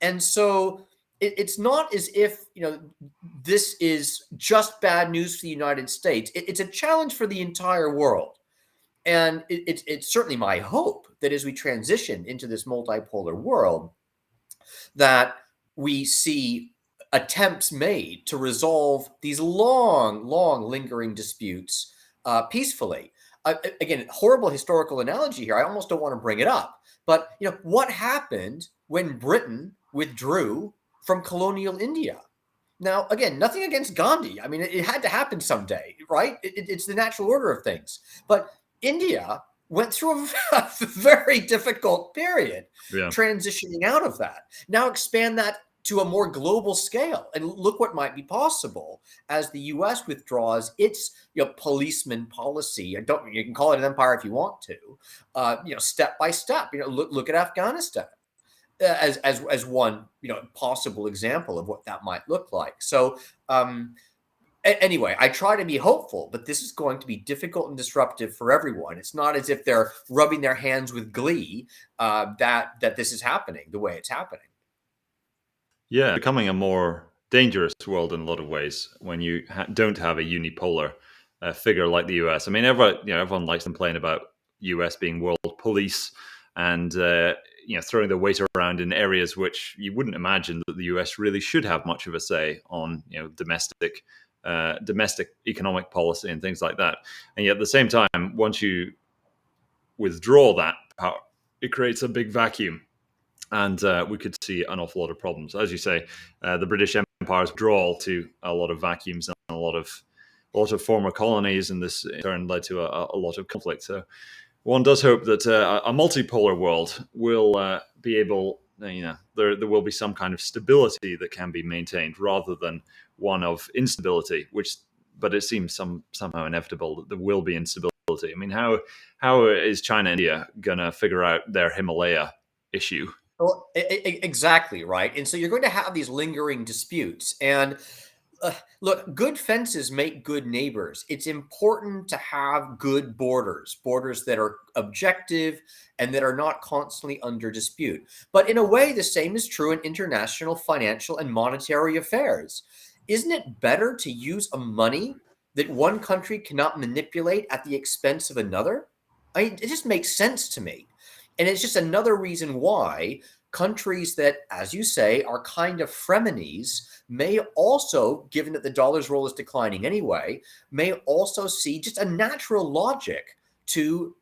And so it's not as if this is just bad news for the United States. It's a challenge for the entire world. And it's certainly my hope that as we transition into this multipolar world, that we see attempts made to resolve these long, long lingering disputes peacefully. Again, horrible historical analogy here. I almost don't want to bring it up, but what happened when Britain withdrew from colonial India? Now, again, nothing against Gandhi. I mean, it had to happen someday, right? It's the natural order of things. But India went through a very difficult period yeah, transitioning out of that. Now expand that to a more global scale, and look what might be possible as the U.S. withdraws its policeman policy. Don't You can call it an empire if you want to, step by step. Look at Afghanistan as one possible example of what that might look like. So anyway, I try to be hopeful, but this is going to be difficult and disruptive for everyone. It's not as if they're rubbing their hands with glee that this is happening the way it's happening. yeah, becoming a more dangerous world in a lot of ways when you don't have a unipolar figure like the US. I mean, everyone likes to complain about US being world police and throwing their weight around in areas which you wouldn't imagine that the US really should have much of a say on, domestic economic policy and things like that. And yet at the same time, once you withdraw that power, it creates a big vacuum. And we could see an awful lot of problems. As you say, the British Empire's withdrawal to a lot of vacuums and a lot of former colonies, and this in turn led to a lot of conflict. So one does hope that a multipolar world will be able, there will be some kind of stability that can be maintained rather than one of instability, but it seems somehow inevitable that there will be instability. I mean, how is China and India going to figure out their Himalaya issue? Well, exactly right. And so you're going to have these lingering disputes. And look, good fences make good neighbors. It's important to have good borders that are objective and that are not constantly under dispute. But in a way, the same is true in international financial and monetary affairs. Isn't it better to use a money that one country cannot manipulate at the expense of another? It just makes sense to me. And it's just another reason why countries that, as you say, are kind of frenemies may also, given that the dollar's role is declining anyway, may also see just a natural logic to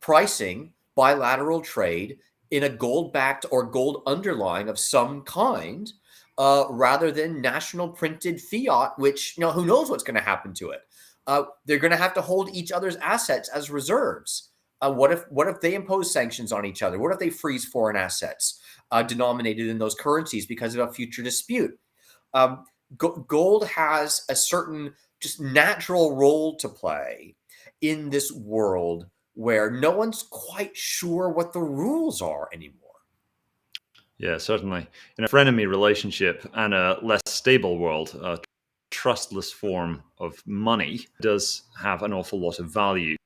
pricing bilateral trade in a gold-backed or gold underlying of some kind, rather than national printed fiat, which who knows what's going to happen to it. They're going to have to hold each other's assets as reserves. What if they impose sanctions on each other? What if they freeze foreign assets denominated in those currencies because of a future dispute? Gold has a certain just natural role to play in this world where no one's quite sure what the rules are anymore. Yeah, certainly. In a frenemy relationship and a less stable world, a trustless form of money does have an awful lot of value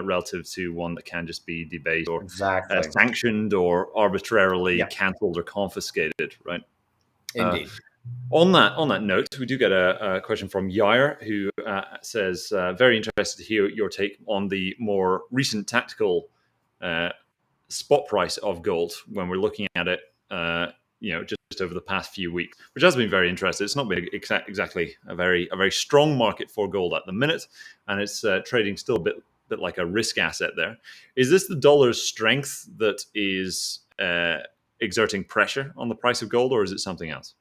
relative to one that can just be debased or Exactly. sanctioned or arbitrarily Yeah, cancelled or confiscated, right? Uh, indeed. on that note, we do get a question from Yair, who says, very interested to hear your take on the more recent tactical uh, spot price of gold when we're looking at it, just over the past few weeks, which has been very interesting. It's not been exactly a very strong market for gold at the minute, and it's trading still a bit like a risk asset there. Is this the dollar's strength that is exerting pressure on the price of gold, or is it something else?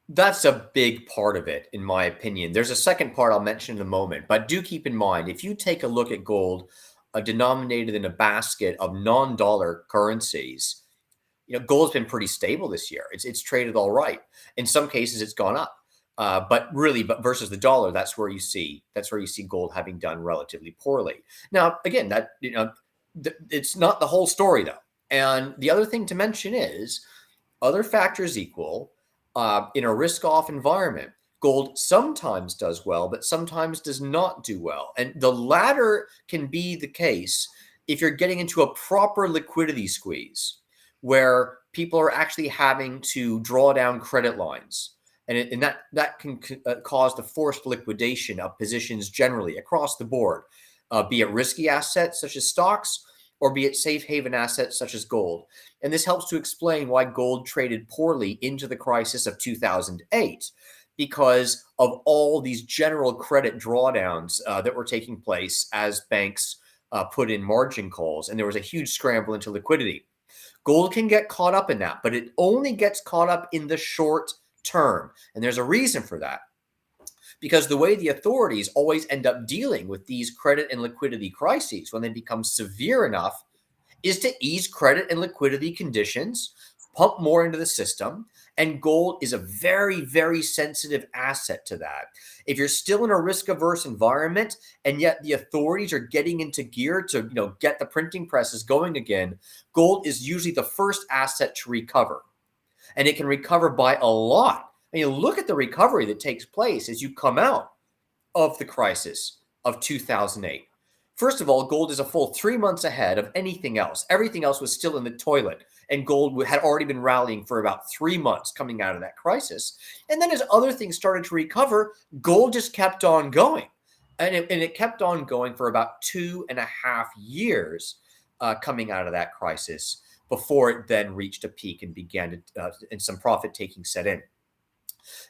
That's a big part of it, in my opinion. There's a second part I'll mention in a moment, but do keep in mind if you take a look at gold, denominated in a basket of non-dollar currencies, gold's been pretty stable this year. It's traded all right. In some cases, it's gone up, but versus the dollar, that's where you see gold having done relatively poorly. Now, again, it's not the whole story though. And the other thing to mention is, other factors equal, in a risk-off environment, gold sometimes does well, but sometimes does not do well. And the latter can be the case if you're getting into a proper liquidity squeeze where people are actually having to draw down credit lines. And that can cause the forced liquidation of positions generally across the board, be it risky assets such as stocks, or be it safe haven assets such as gold. And this helps to explain why gold traded poorly into the crisis of 2008, because of all these general credit drawdowns that were taking place as banks put in margin calls, and there was a huge scramble into liquidity. Gold can get caught up in that, but it only gets caught up in the short term. And there's a reason for that. Because the way the authorities always end up dealing with these credit and liquidity crises when they become severe enough is to ease credit and liquidity conditions, pump more into the system, and gold is a very, very sensitive asset to that. If you're still in a risk-averse environment and yet the authorities are getting into gear to, get the printing presses going again, gold is usually the first asset to recover. And it can recover by a lot. I mean, look at the recovery that takes place as you come out of the crisis of 2008. First of all, gold is a full 3 months ahead of anything else. Everything else was still in the toilet, and gold had already been rallying for about 3 months coming out of that crisis. And then as other things started to recover, gold just kept on going. And it kept on going for about 2.5 years coming out of that crisis before it then reached a peak and began to, and some profit taking set in.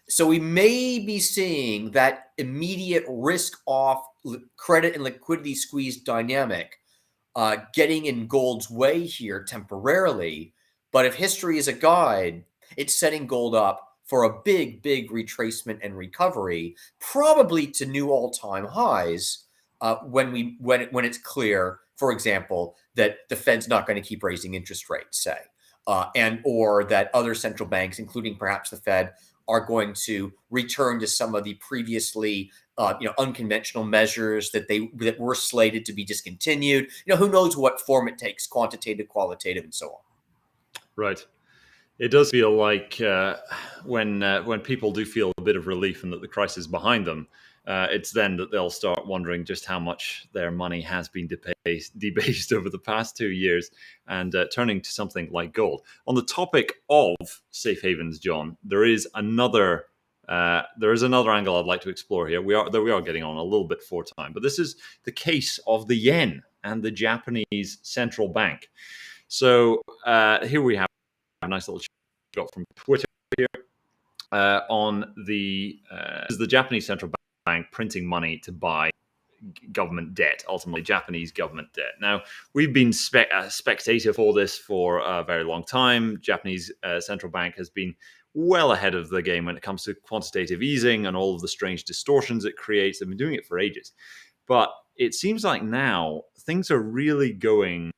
So we may be seeing that immediate risk off credit and liquidity squeeze dynamic getting in gold's way here temporarily. But if history is a guide, it's setting gold up for a big, big retracement and recovery, probably to new all-time highs when it's clear, for example, that the Fed's not going to keep raising interest rates, say, and or that other central banks, including perhaps the Fed, are going to return to some of the previously unconventional measures that were slated to be discontinued. Who knows what form it takes, quantitative, qualitative, and so on. Right. It does feel like when people do feel a bit of relief and that the crisis is behind them, it's then that they'll start wondering just how much their money has been debased over the past 2 years, and turning to something like gold. On the topic of safe havens, John, there is another angle I'd like to explore here. We are getting on a little bit for time, but this is the case of the yen and the Japanese central bank. So here we have a nice little shot from Twitter here on the Japanese central bank printing money to buy government debt, ultimately Japanese government debt. Now, we've been a spectator for this for a very long time. Japanese central bank has been well ahead of the game when it comes to quantitative easing and all of the strange distortions it creates. They've been doing it for ages. But it seems like now things are really going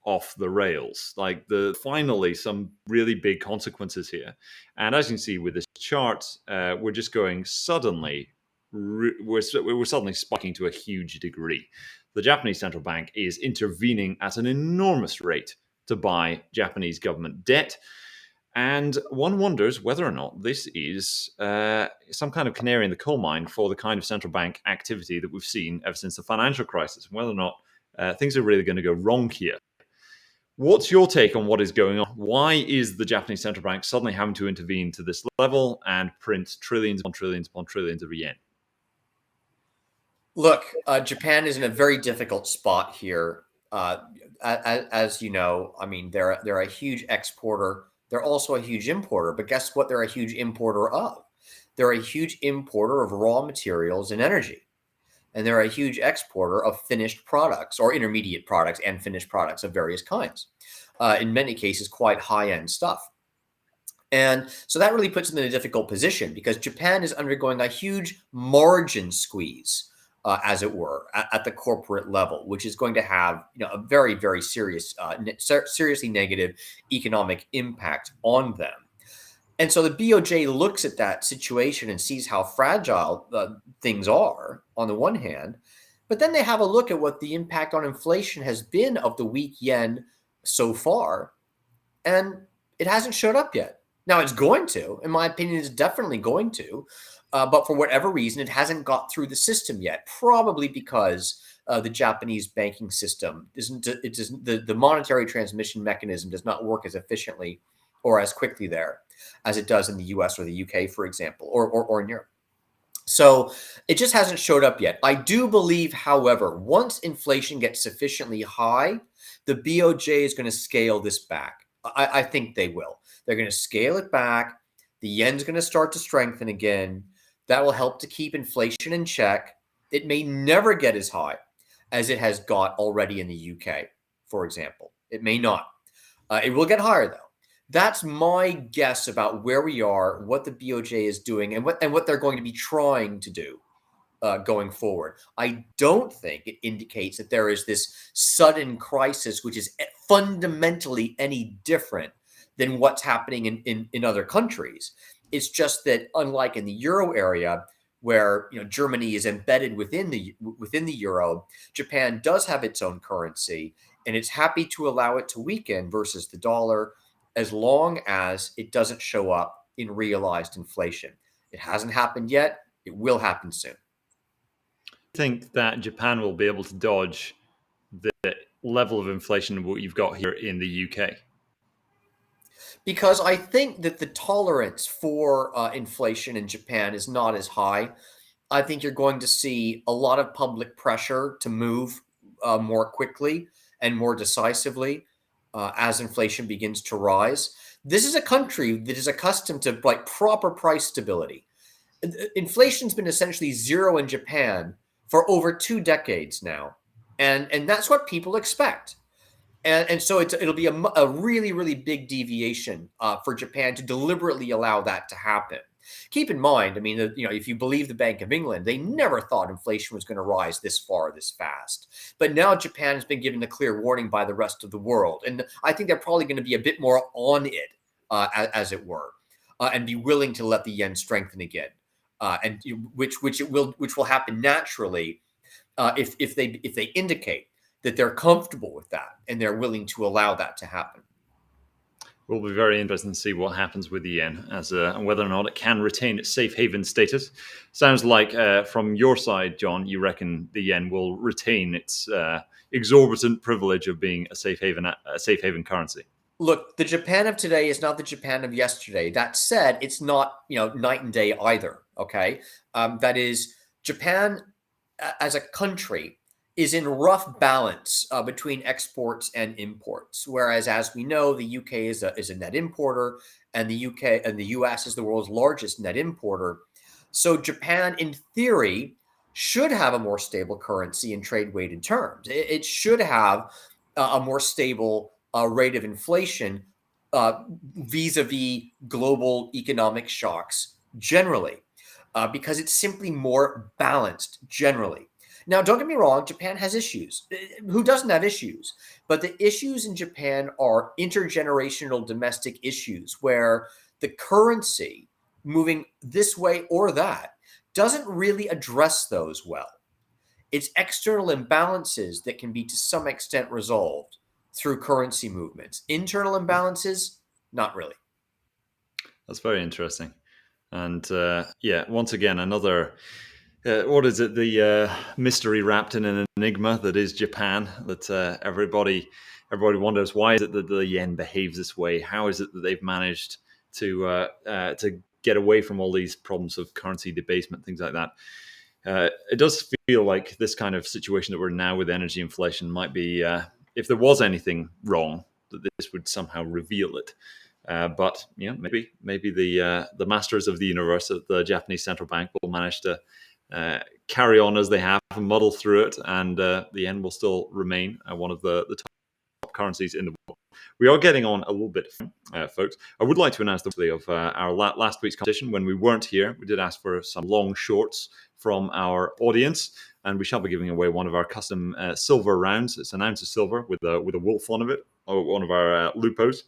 off the rails. Like finally some really big consequences here. And as you can see with this chart, we're just going suddenly. We're suddenly spiking to a huge degree. The Japanese central bank is intervening at an enormous rate to buy Japanese government debt. And one wonders whether or not this is some kind of canary in the coal mine for the kind of central bank activity that we've seen ever since the financial crisis, whether or not things are really going to go wrong here. What's your take on what is going on? Why is the Japanese central bank suddenly having to intervene to this level and print trillions upon trillions upon trillions of yen? Look, Japan is in a very difficult spot here. As you know, I mean, they're a huge exporter. They're also a huge importer. But guess what? They're a huge importer of. They're a huge importer of raw materials and energy, and they're a huge exporter of finished products or intermediate products and finished products of various kinds. In many cases, quite high-end stuff. And so that really puts them in a difficult position because Japan is undergoing a huge margin squeeze, as it were, at the corporate level, which is going to have a very, very serious, seriously negative economic impact on them. And so the BOJ looks at that situation and sees how fragile things are on the one hand, but then they have a look at what the impact on inflation has been of the weak yen so far, and it hasn't showed up yet. Now it's going to, in my opinion, it's definitely going to, but for whatever reason, it hasn't got through the system yet. Probably because the Japanese banking system the monetary transmission mechanism does not work as efficiently or as quickly there as it does in the U.S. or the U.K., for example, or in Europe. So it just hasn't showed up yet. I do believe, however, once inflation gets sufficiently high, the BOJ is going to scale this back. I think they will. They're going to scale it back. The yen's going to start to strengthen again. That will help to keep inflation in check. It may never get as high as it has got already in the UK, for example. It may not. It will get higher, though. That's my guess about where we are, what the BOJ is doing, and what they're going to be trying to do going forward. I don't think it indicates that there is this sudden crisis, which is fundamentally any different than what's happening in other countries. It's just that unlike in the euro area, where Germany is embedded within the euro, Japan does have its own currency, and it's happy to allow it to weaken versus the dollar as long as it doesn't show up in realized inflation. It hasn't happened yet. It will happen soon. Think that Japan will be able to dodge the level of inflation what you've got here in the UK? Because I think that the tolerance for inflation in Japan is not as high. I think you're going to see a lot of public pressure to move more quickly and more decisively as inflation begins to rise. This is a country that is accustomed to like proper price stability. Inflation's been essentially zero in Japan for over 2 decades now, and that's what people expect. And so it'll be a really, really big deviation for Japan to deliberately allow that to happen. Keep in mind, I mean, if you believe the Bank of England, they never thought inflation was going to rise this far, this fast. But now Japan has been given a clear warning by the rest of the world, and I think they're probably going to be a bit more on it, as it were, and be willing to let the yen strengthen again, and which will happen naturally if they indicate that they're comfortable with that and they're willing to allow that to happen. Will be very interesting to see what happens with the yen and whether or not it can retain its safe haven status. Sounds like from your side, John, you reckon the yen will retain its exorbitant privilege of being a safe haven currency. Look, the Japan of today is not the Japan of yesterday. That said, it's not night and day either. Okay, that is Japan as a country is in rough balance between exports and imports. Whereas, as we know, the UK is a net importer, and the US is the world's largest net importer. So Japan, in theory, should have a more stable currency in trade weighted terms. It should have a more stable rate of inflation vis-a-vis global economic shocks generally, because it's simply more balanced generally. Now, don't get me wrong, Japan has issues. Who doesn't have issues? But the issues in Japan are intergenerational domestic issues where the currency moving this way or that doesn't really address those well. It's external imbalances that can be to some extent resolved through currency movements. Internal imbalances, not really. That's very interesting. And yeah, once again, another what is it? The mystery wrapped in an enigma that is Japan. That everybody wonders, why is it that the yen behaves this way? How is it that they've managed to get away from all these problems of currency debasement, things like that? It does feel like this kind of situation that we're in now with energy inflation might be, if there was anything wrong, that this would somehow reveal it. But maybe the masters of the universe at the Japanese central bank will manage to carry on as they have and muddle through it, and the yen will still remain one of the top currencies in the world. We are getting on a little bit, folks. I would like to announce the of our last week's competition. When we weren't here, we did ask for some long shorts from our audience, and we shall be giving away one of our custom silver rounds. It's an ounce of silver with a wolf on it, or one of our lupos.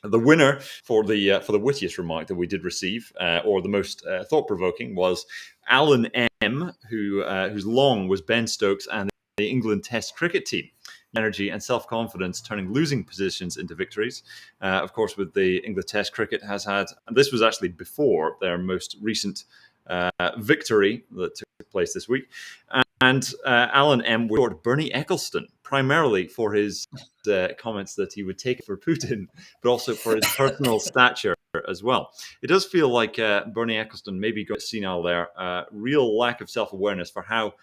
The winner for the wittiest remark that we did receive, or the most thought-provoking, was Alan M, whose long was Ben Stokes and the England Test cricket team. Energy and self-confidence turning losing positions into victories. Of course, with the England Test cricket has had, and this was actually before their most recent victory that took place this week. And Alan M. would Bernie Ecclestone primarily for his comments that he would take it for Putin, but also for his personal stature as well. It does feel like Bernie Ecclestone maybe got senile there. Real lack of self-awareness for how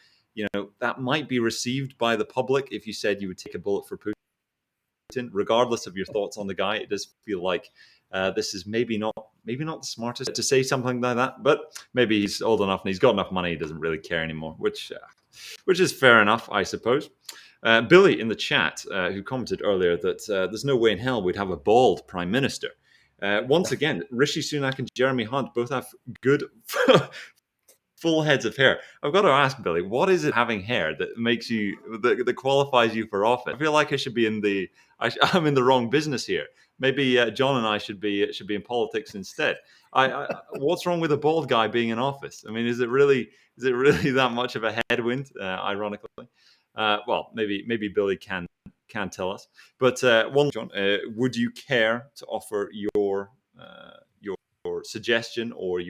that might be received by the public if you said you would take a bullet for Putin. Regardless of your thoughts on the guy, it does feel like this is maybe not the smartest to say something like that, but maybe he's old enough and he's got enough money, he doesn't really care anymore, which is fair enough, I suppose. Billy in the chat, who commented earlier that there's no way in hell we'd have a bald prime minister. Once again, Rishi Sunak and Jeremy Hunt both have good full heads of hair. I've got to ask, Billy, what is it having hair that makes you that qualifies you for office? I feel like I should be I'm in the wrong business here. Maybe John and I should be in politics instead. What's wrong with a bald guy being in office? I mean, is it really that much of a headwind? Ironically, well, maybe Billy can tell us. But one, John, would you care to offer your suggestion or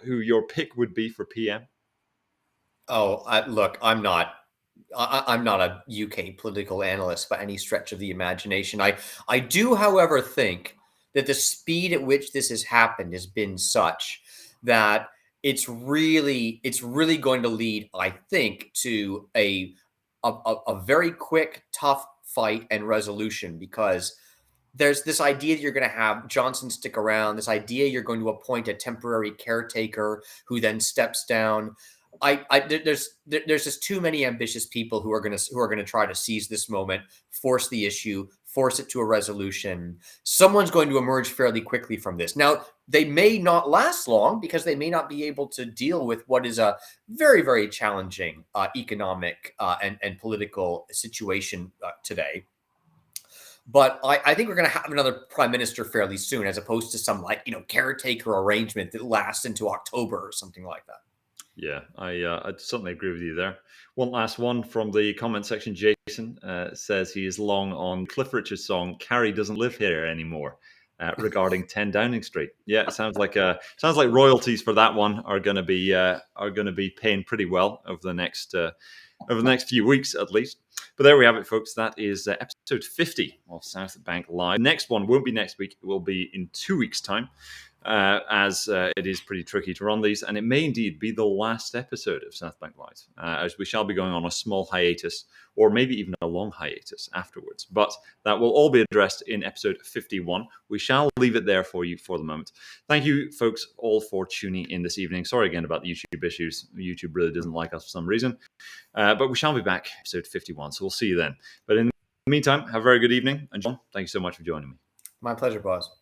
who your pick would be for PM? Oh, look, I'm not a UK political analyst by any stretch of the imagination. I do, however, think that the speed at which this has happened has been such that it's really going to lead, I think, to a very quick, tough fight and resolution, because there's this idea that you're going to have Johnson stick around, this idea you're going to appoint a temporary caretaker who then steps down. There's just too many ambitious people who are going to try to seize this moment, force the issue, force it to a resolution. Someone's going to emerge fairly quickly from this. Now, they may not last long because they may not be able to deal with what is a very, very challenging economic and political situation today. But I think we're going to have another prime minister fairly soon, as opposed to some caretaker arrangement that lasts into October or something like that. Yeah, I certainly agree with you there. One last one from the comment section. Jason says he is long on Cliff Richard's song "Carrie Doesn't Live Here Anymore" regarding 10 Downing Street. Yeah, it sounds like royalties for that one are going to be paying pretty well over the next few weeks at least. But there we have it, folks. That is episode 50 of Southbank Live. Next one won't be next week; it will be in 2 weeks' time. As it is pretty tricky to run these, and it may indeed be the last episode of Southbank Live, as we shall be going on a small hiatus, or maybe even a long hiatus afterwards. But that will all be addressed in episode 51. We shall leave it there for you for the moment. Thank you, folks, all for tuning in this evening. Sorry again about the YouTube issues. YouTube really doesn't like us for some reason. But we shall be back, episode 51, so we'll see you then. But in the meantime, have a very good evening. And John, thank you so much for joining me. My pleasure, boss.